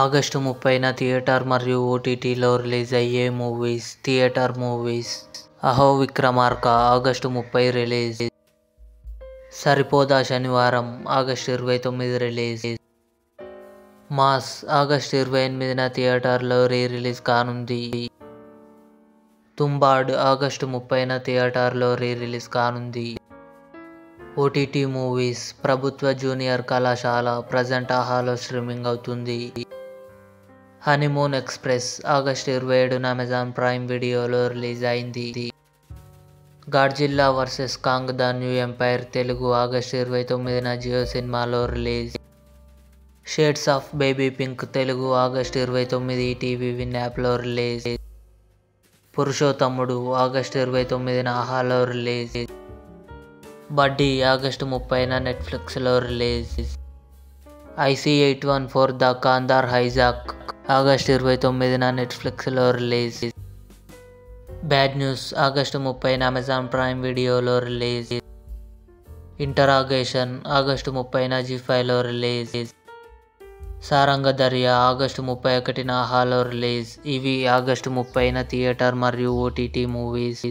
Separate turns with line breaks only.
August 30న theater మరియు ఓటీటీలో రిలీజ్ అయ్యే మూవీస్. థియేటర్ మూవీస్: అహో Vikramarka August 30 release. Saripodhaa Sanivaaram August 29 release. Mass August 28న థియేటర్లో రిలీజ్ కానుంది. తుంబాడ్ ఆగస్టు 30న థియేటర్లో రిలీజ్ కానుంది. ఓటీటీ మూవీస్: ప్రభుత్వ జూనియర్ కళాశాల ప్రజెంట్ ఆహాలో స్ట్రీమింగ్ అవుతుంది. హనీమూన్ ఎక్స్ప్రెస్ ఆగస్టు 27న అమెజాన్ ప్రైమ్ వీడియోలో రిలీజ్ అయింది. Godzilla versus Kong the new empire Telugu August 29న జియో సినిమాలో release. Shades of baby pink Telugu August 29 ETV win యాప్లో రిలీజ్. పురుషోత్తముడు ఆగస్టు 29న ఆహాలో రిలీజ్. బడ్డీ ఆగస్టు 30న నెట్ఫ్లిక్స్లో release. IC-814 the Kandahar hijack August 29న నెట్ఫ్లిక్స్లో రిలీజ్. బ్యాడ్ న్యూస్ ఆగస్టు 30న అమెజాన్ ప్రైమ్ వీడియోలో రిలీజ్. ఇంటరాగేషన్ ఆగస్టు 30న జీ5లో రిలీజ్. సారంగ దర్యా ఆగస్టు 31న ఆహాలో రిలీజ్. ఇవి ఆగస్టు 30న థియేటర్ మరియు ఓటీటీ మూవీస్.